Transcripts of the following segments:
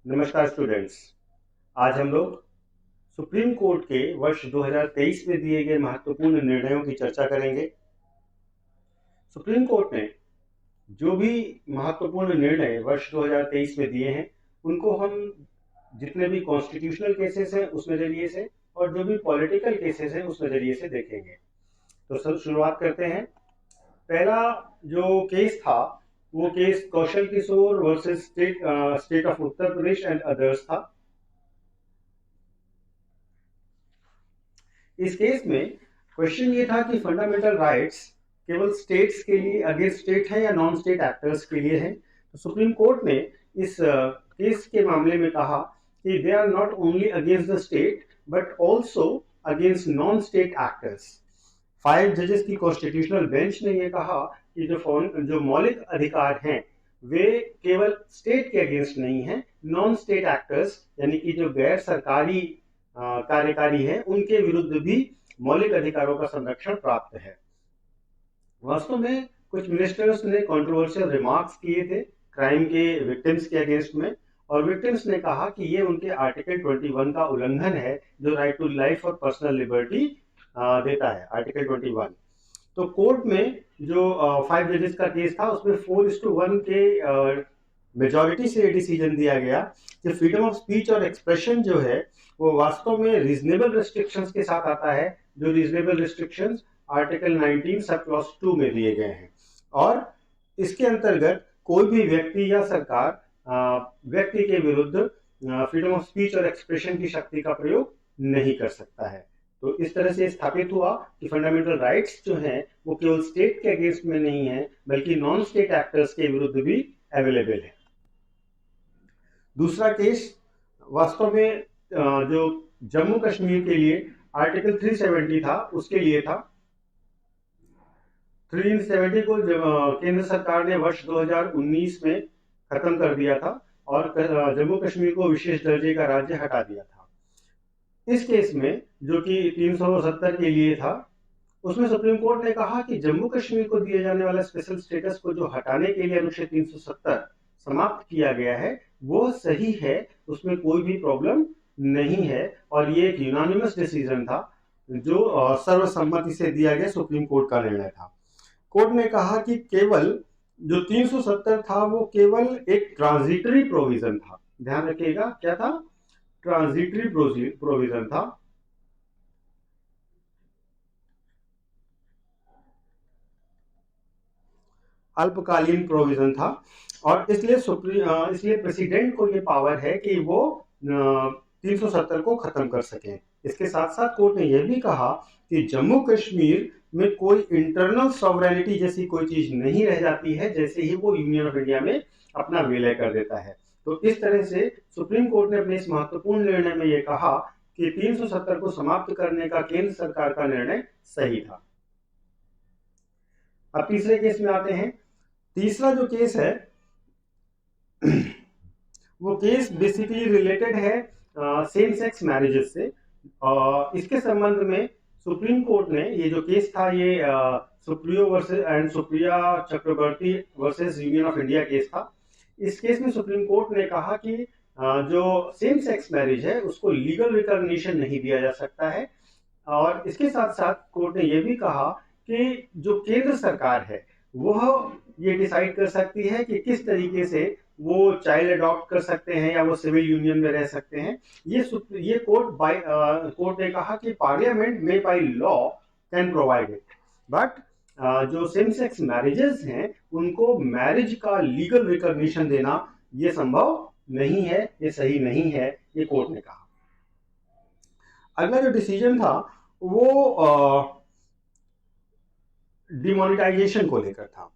नमस्कार स्टूडेंट्स। आज हम लोग सुप्रीम कोर्ट के वर्ष 2023 में दिए गए महत्वपूर्ण निर्णयों की चर्चा करेंगे। सुप्रीम कोर्ट ने जो भी महत्वपूर्ण निर्णय वर्ष 2023 में दिए हैं उनको हम जितने भी कॉन्स्टिट्यूशनल केसेस हैं उस नज़रिए से और जो भी पॉलिटिकल केसेस हैं उस नज़रिए से देखेंगे। तो सर शुरुआत करते हैं। पहला जो केस था वो case Kaushal Kishore versus state of Uttar Pradesh and others था। इस केस में क्वेश्चन ये था कि फंडामेंटल राइट्स केवल स्टेट्स के लिए अगेंस्ट स्टेट है या नॉन स्टेट एक्टर्स के लिए है। तो सुप्रीम कोर्ट ने इस केस के मामले में कहा कि they are not only against the state but also against non state actors. 5 जजेस की कॉन्स्टिट्यूशनल बेंच ने यह कहा कि जो मौलिक अधिकार हैं वे केवल स्टेट के अगेंस्ट नहीं हैं, नॉन स्टेट एक्टर्स यानी कि जो गैर सरकारी कार्यकारी है उनके विरुद्ध भी मौलिक अधिकारों का संरक्षण प्राप्त है। वास्तव में कुछ मिनिस्टर्स ने कंट्रोवर्शियल रिमार्क्स किए थे क्राइम के विक्टिम्स के अगेंस्ट में, और विक्टिम्स ने कहा कि ये उनके आर्टिकल 21 का उल्लंघन है जो राइट टू लाइफ और पर्सनल लिबर्टी देता है, आर्टिकल 21। तो कोर्ट में जो 5 जजेस का केस था उसमें 4:1 के मेजॉरिटी से डिसीजन दिया गया कि फ्रीडम ऑफ स्पीच और एक्सप्रेशन जो है वो वास्तव में रीजनेबल रिस्ट्रिक्शंस के साथ आता है, जो reasonable restrictions article 19 sub clause 2 में दिए गए हैं। और इसके अंतर्गत कोई भी व्यक्ति या सरकार व्यक्ति के विरुद्ध फ्रीडम ऑफ स्पीच और एक्सप्रेशन की शक्ति का प्रयोग नहीं कर सकता है। तो इस तरह से स्थापित हुआ कि फंडामेंटल राइट्स जो हैं वो केवल स्टेट के अगेंस्ट में नहीं है बल्कि नॉन स्टेट एक्टर्स के विरुद्ध भी अवेलेबल है। दूसरा केस वास्तव में जो जम्मू कश्मीर के लिए आर्टिकल 370 था उसके लिए था। 370 को केंद्र सरकार ने वर्ष 2019 में खत्म कर दिया था और जम्मू कश्मीर को विशेष दर्जे का राज्य हटा दिया था। इस केस में जो कि 370 के लिए था उसमें सुप्रीम कोर्ट ने कहा कि जम्मू कश्मीर को दिए जाने वाला स्पेशल स्टेटस को जो हटाने के लिए अनुच्छेद 370 समाप्त किया गया है वो सही है, उसमें कोई भी प्रॉब्लम नहीं है। और ये एक यूनानिमस डिसीजन था जो सर्वसम्मति से दिया गया सुप्रीम कोर्ट का निर्णय था। कोर्ट ने कहा कि केवल जो 370 था वो केवल एक ट्रांजिटरी प्रोविजन था। ध्यान रखिएगा, क्या था? ट्रांजिटरी प्रोविजन था। अल्पकालीन प्रोविजन था और इसलिए प्रेसिडेंट को ये पावर है कि वो 370 को खत्म कर सकें। इसके साथ साथ कोर्ट ने यह भी कहा कि जम्मू कश्मीर में कोई इंटरनल सॉवरेनिटी जैसी कोई चीज नहीं रह जाती है जैसे ही वो यूनियन ऑफ इंडिया में अपना विलय कर देता है। तो इस तरह से सुप्रीम कोर्ट ने अपने इस महत्वपूर्ण निर्णय में यह कहा कि 370 को समाप्त करने का केंद्र सरकार का निर्णय सही था। अब तीसरे केस में आते हैं। तीसरा जो केस है वो केस बेसिकली रिलेटेड है सेम सेक्स मैरिजेस से। इसके संबंध में सुप्रीम कोर्ट ने ये जो केस था ये Supriyo versus and Supriya Chakraborty versus union of India case था। इस केस में सुप्रीम कोर्ट ने कहा कि जो सेम सेक्स मैरिज है उसको लीगल रिकॉग्निशन नहीं दिया जा सकता है। और इसके साथ साथ कोर्ट ने यह भी कहा कि जो केंद्र सरकार है वह ये डिसाइड कर सकती है कि किस तरीके से वो चाइल्ड अडॉप्ट कर सकते हैं या वो सिविल यूनियन में रह सकते हैं। ये कोर्ट ने कहा कि पार्लियामेंट में by law can provide it, but जो सेम सेक्स मैरिजेस हैं उनको मैरिज का लीगल रिकॉग्निशन देना ये संभव नहीं है, ये सही नहीं है, ये कोर्ट ने कहा। अगला जो डिसीजन था वो डिमोनिटाइजेशन को लेकर था।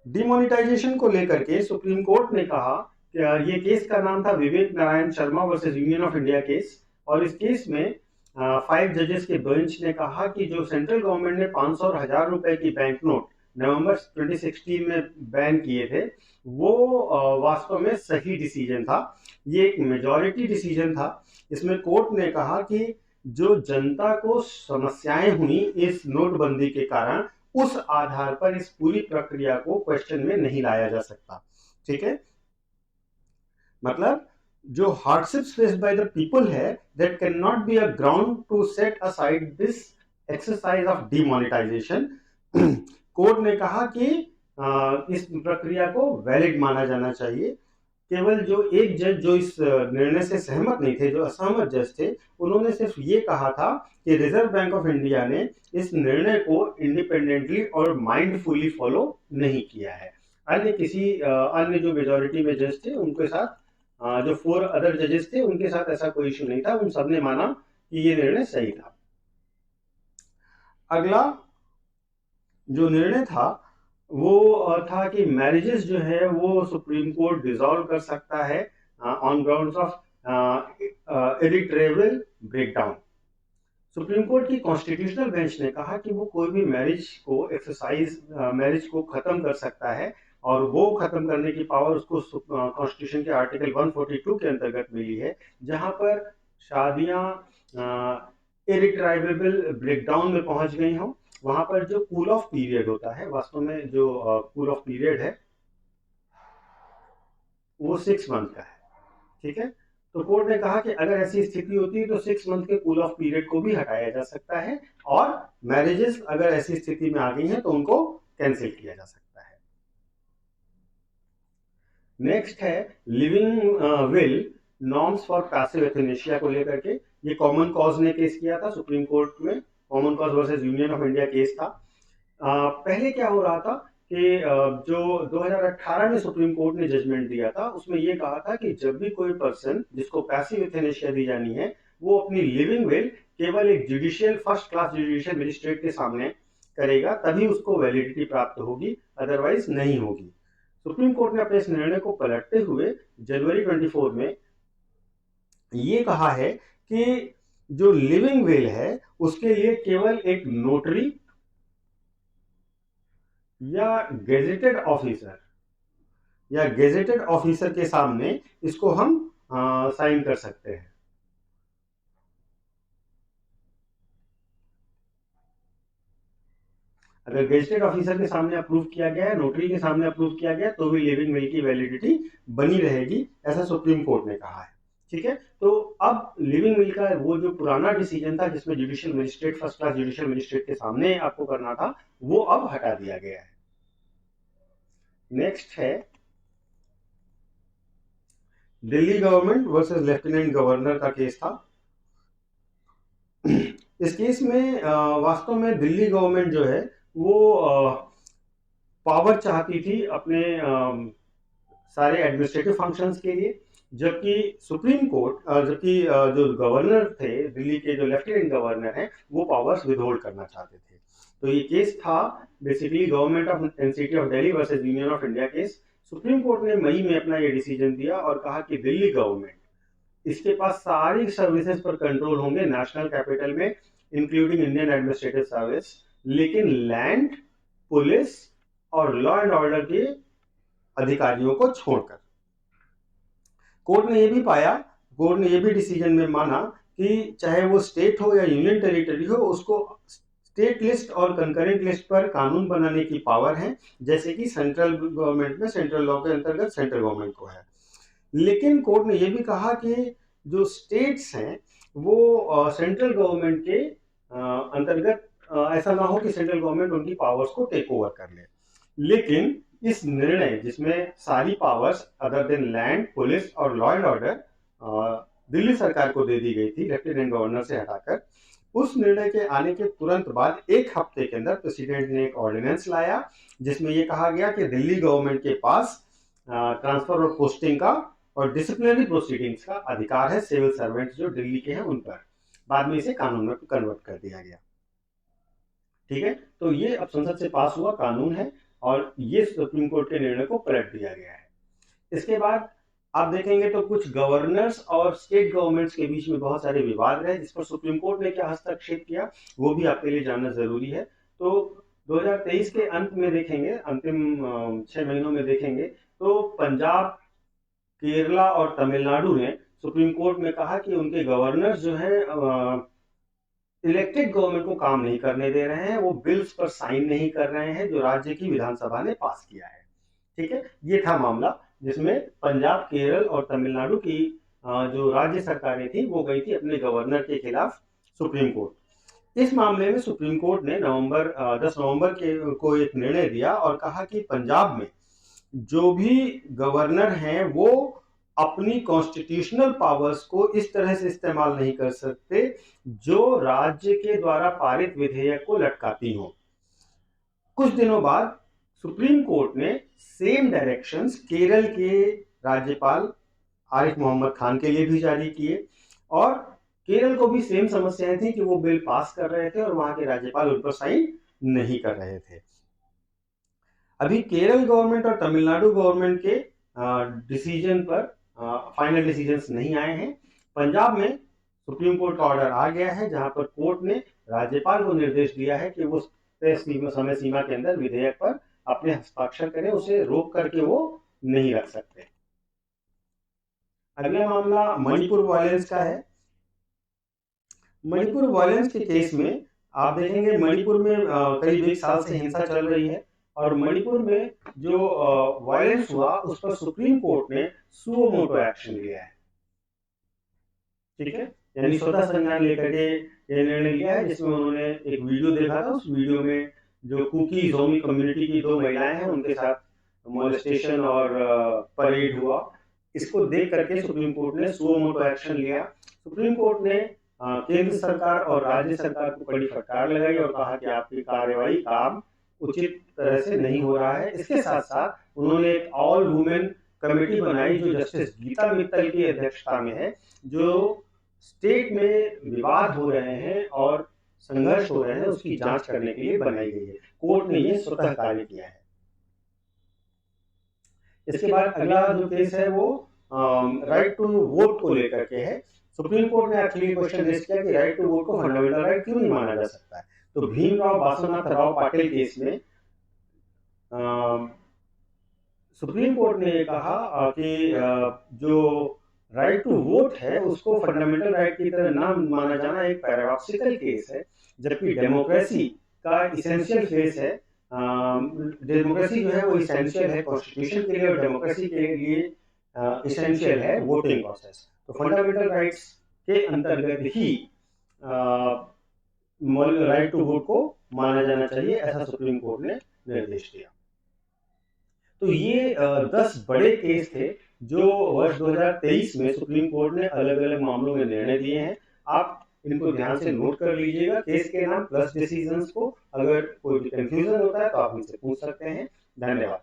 डिमोनिटाइजेशन को लेकर के सुप्रीम कोर्ट ने कहा कि ये केस का नाम था Vivek Narayan Sharma versus union of India case. और इस केस में 5 जजेस के बेंच ने कहा कि जो सेंट्रल गवर्नमेंट ने 500 और 1000 रुपए की बैंक नोट नवंबर 2016 में बैन किए थे वो वास्तव में सही डिसीजन था। ये एक मेजॉरिटी डिसीजन था। इसमें कोर्ट ने कहा कि जो जनता को समस्याएं हुई इस नोटबंदी के कारण उस आधार पर इस पूरी प्रक्रिया को क्वेश्चन में नहीं लाया जा सकता। ठीक है, मतलब जो hardships faced by the people है, that can not be a ground to set aside this exercise of demonetisation. Court ने कहा कि इस प्रक्रिया को वैलिड माना जाना चाहिए। केवल जो एक जज जो इस निर्णय से सहमत नहीं थे, जो असहमत जज थे, उन्होंने सिर्फ ये कहा था कि रिजर्व बैंक ऑफ इंडिया ने इस निर्णय को इंडिपेंडेंटली और माइंडफुली फॉलो नहीं किया है। अन्य जो मेजोरिटी में जज थे उनके साथ, जो 4 अदर जजेस थे, उनके साथ ऐसा कोई इशू नहीं था, उन सबने माना कि ये निर्णय सही था। अगला जो निर्णय था वो था कि मैरिजेस जो है वो सुप्रीम कोर्ट डिसॉल्व कर सकता है on grounds of irretrievable breakdown. Supreme Court की कॉन्स्टिट्यूशनल बेंच ने कहा कि वो कोई भी मैरिज को खत्म कर सकता है, और वो खत्म करने की पावर उसको कॉन्स्टिट्यूशन के आर्टिकल 142 के अंतर्गत मिली है, जहां पर शादियां इरिट्राइवेबल ब्रेकडाउन में पहुंच गई हों। वहां पर जो कूल ऑफ पीरियड होता है, वास्तव में जो कूल ऑफ पीरियड है वो 6 मंथ का है। ठीक है, तो कोर्ट ने कहा कि अगर ऐसी स्थिति होती है तो 6 मंथ के कूल ऑफ पीरियड को भी हटाया जा सकता है, और मैरिजेस अगर ऐसी स्थिति में आ गई हैं तो उनको कैंसिल किया जा सकता है। नेक्स्ट है living will norms for passive euthanasia को लेकर के। ये कॉमन कॉज ने केस किया था सुप्रीम कोर्ट में, common cause versus union of India case था। पहले क्या हो रहा था कि जो 2018 में सुप्रीम कोर्ट ने जजमेंट दिया था, उसमें यह कहा था कि जब भी कोई पर्सन जिसको पैसिव एथनेशिया दी जानी है, वो अपनी लिविंग विल केवल एक judicial first class judicial magistrate के सामने करेगा, तभी उसको वैलिडिटी प्राप्त होगी, अदरवाइज नहीं होगी। सुप्रीम कोर्ट ने अपने इस निर्णय को पलटते हुए जनवरी 24 में ये कहा है कि जो लिविंग विल है उसके लिए केवल एक नोटरी या गेजेटेड ऑफिसर के सामने इसको हम साइन कर सकते हैं। अगर गेजेटेड ऑफिसर के सामने अप्रूव किया गया है, नोटरी के सामने अप्रूव किया गया, तो भी लिविंग विल की वैलिडिटी बनी रहेगी, ऐसा सुप्रीम कोर्ट ने कहा है। ठीक है, तो अब लिविंग विल का वो जो पुराना डिसीजन था जिसमें judicial magistrate first class judicial magistrate के सामने आपको करना था, वो अब हटा दिया गया है। नेक्स्ट है Delhi government versus lieutenant governor का केस था। इस केस में वास्तव में दिल्ली गवर्नमेंट जो है वो पावर चाहती थी अपने सारे एडमिनिस्ट्रेटिव फंक्शंस के लिए, जबकि सुप्रीम कोर्ट जबकि जो गवर्नर थे दिल्ली के, जो लेफ्टिनेंट गवर्नर हैं, वो पावर्स विदहोल्ड करना चाहते थे। तो ये केस था basically government of NCT of Delhi versus union of India case. Supreme court ने मई में अपना ये डिसीजन दिया और कहा कि दिल्ली गवर्नमेंट, इसके पास सारी सर्विसेज पर कंट्रोल होंगे नेशनल कैपिटल में, इंक्लूडिंग इंडियन एडमिनिस्ट्रेटिव सर्विस, लेकिन लैंड, पुलिस और लॉ एंड ऑर्डर के अधिकारियों को छोड़कर। कोर्ट ने यह भी पाया, कोर्ट ने यह भी डिसीजन में माना कि चाहे वो स्टेट हो या यूनियन टेरिटरी हो, उसको स्टेट लिस्ट और कंकरेंट लिस्ट पर कानून बनाने की पावर है, जैसे कि सेंट्रल गवर्नमेंट में सेंट्रल लॉ के अंतर्गत सेंट्रल गवर्नमेंट को है। लेकिन कोर्ट ने यह भी कहा कि जो स्टेट्स हैं वो सेंट्रल गवर्नमेंट के अंतर्गत ऐसा ना हो कि सेंट्रल गवर्नमेंट उनकी पावर्स को टेक ओवर कर ले। लेकिन इस निर्णय जिसमें सारी powers other than land, police और लॉ एंड ऑर्डर दिल्ली सरकार को दे दी गई थी लेफ्टिनेंट गवर्नर से हटाकर, उस निर्णय के आने के तुरंत बाद एक हफ्ते के अंदर प्रेसिडेंट ने एक ऑर्डिनेंस लाया जिसमें यह कहा गया कि दिल्ली गवर्नमेंट के पास ट्रांसफर और पोस्टिंग का और डिसिप्लिनरी प्रोसीडिंग्स का अधिकार है सिविल सर्वेंट्स जो दिल्ली के हैं उन पर। बाद में इसे कानून में कन्वर्ट कर दिया गया। ठीक है, तो ये अब संसद से पास हुआ कानून है और ये सुप्रीम कोर्ट के निर्णय को पलट दिया गया है। इसके बाद आप देखेंगे तो कुछ गवर्नर्स और स्टेट गवर्नमेंट्स के बीच में बहुत सारे विवाद रहे, जिस पर सुप्रीम कोर्ट ने क्या हस्तक्षेप किया वो भी आपके लिए जानना जरूरी है। तो 2023 के अंत में देखेंगे, अंतिम 6 महीनों में देखेंगे तो पंजाब, केरला और तमिलनाडु ने सुप्रीम कोर्ट में कहा कि उनके गवर्नर्स जो है इलेक्टेड गवर्नमेंट को काम नहीं करने दे रहे हैं, वो बिल्स पर साइन नहीं कर रहे हैं जो राज्य की विधानसभा ने पास किया है। ठीक है, ये था मामला जिसमें पंजाब, केरल और तमिलनाडु की जो राज्य सरकारें थी वो गई थी अपने गवर्नर के खिलाफ सुप्रीम कोर्ट। इस मामले में सुप्रीम कोर्ट ने 10 नवंबर के को एक निर्णय दिया और कहा कि पंजाब में जो भी गवर्नर हैं वो अपनी कॉन्स्टिट्यूशनल पावर्स को इस तरह से इस्तेमाल नहीं कर सकते जो राज्य के द्वारा पारित विधेयक को लटकाती हो। कुछ दिनों बाद सुप्रीम कोर्ट ने सेम डायरेक्शंस केरल के राज्यपाल आरिफ मोहम्मद खान के लिए भी जारी किए और केरल को भी सेम समस्याएं थी कि वो बिल पास कर रहे थे और वहां के राज्यपाल उन पर साइन नहीं कर रहे थे। अभी केरल गवर्नमेंट और तमिलनाडु गवर्नमेंट के डिसीजन पर फाइनल डिसीजंस नहीं आए हैं। पंजाब में सुप्रीम कोर्ट का ऑर्डर आ गया है जहां पर कोर्ट ने राज्यपाल को निर्देश दिया है कि वो समय सीमा के अंदर विधेयक पर अपने हस्ताक्षर करें, उसे रोक करके वो नहीं रख सकते। अगला मामला मणिपुर वायलेंस का है। मणिपुर वायलेंस के केस में आप देखेंगे मणिपुर में करीब 1 साल से हिंसा चल रही है और मणिपुर में जो वायलेंस हुआ उस पर सुप्रीम कोर्ट ने सुओ मोटो एक्शन लिया है। ठीक है, यानी स्वतः संज्ञान लेकर के ये निर्णय लिया है, जिसमें उन्होंने एक वीडियो देखा था। उस वीडियो में जो कुकी जोमी कम्युनिटी की 2 महिलाएं हैं उनके साथ मोलेस्टेशन और परेड हुआ। इसको देख करके सुप्रीम कोर्ट ने सुओ मोटो एक्शन लिया। सुप्रीम कोर्ट ने केंद्र सरकार और राज्य सरकार को कड़ी फटकार लगाई और कहा कि आपकी कार्यवाही काम उचित तरह से नहीं हो रहा है। इसके साथ साथ उन्होंने एक ऑल वुमेन कमेटी बनाई जो जस्टिस गीता मित्तल की अध्यक्षता में है, जो स्टेट में विवाद हो रहे हैं और संघर्ष हो रहे हैं उसकी जांच करने के लिए बनाई गई है। कोर्ट ने ये स्वतः कार्य किया है। इसके बाद अगला जो केस है वो राइट टू वोट को लेकर के है। सुप्रीम कोर्ट ने एक्चुअली क्वेश्चन रेज किया कि राइट टू वोट को फंडामेंटल राइट क्यों नहीं माना जा सकता है। तो भीमराव बासुनाथ राव पाटिल केस में सुप्रीम कोर्ट ने ये कहा कि जो राइट टू वोट है उसको फंडामेंटल राइट की तरह ना माना जाना एक पैराडॉक्सिकल केस है, जबकि डेमोक्रेसी का इसेंशियल फेस है। डेमोक्रेसी जो है वो इसेंशियल है कॉन्स्टिट्यूशन के लिए और डेमोक्रेसी के लिए इसेंशियल है वोटिंग प्रोसेस। तो फंडामेंटल राइट्स के अंतर्गत ही राइट टू वोट को माना जाना चाहिए, ऐसा सुप्रीम कोर्ट ने निर्देश दिया। तो ये 10 बड़े केस थे जो वर्ष 2023 में सुप्रीम कोर्ट ने अलग अलग मामलों में निर्णय दिए हैं। आप इनको ध्यान से नोट कर लीजिएगा, केस के नाम प्लस डिसीजंस को। अगर कोई भी कंफ्यूजन होता है तो आप मुझसे पूछ सकते हैं। धन्यवाद।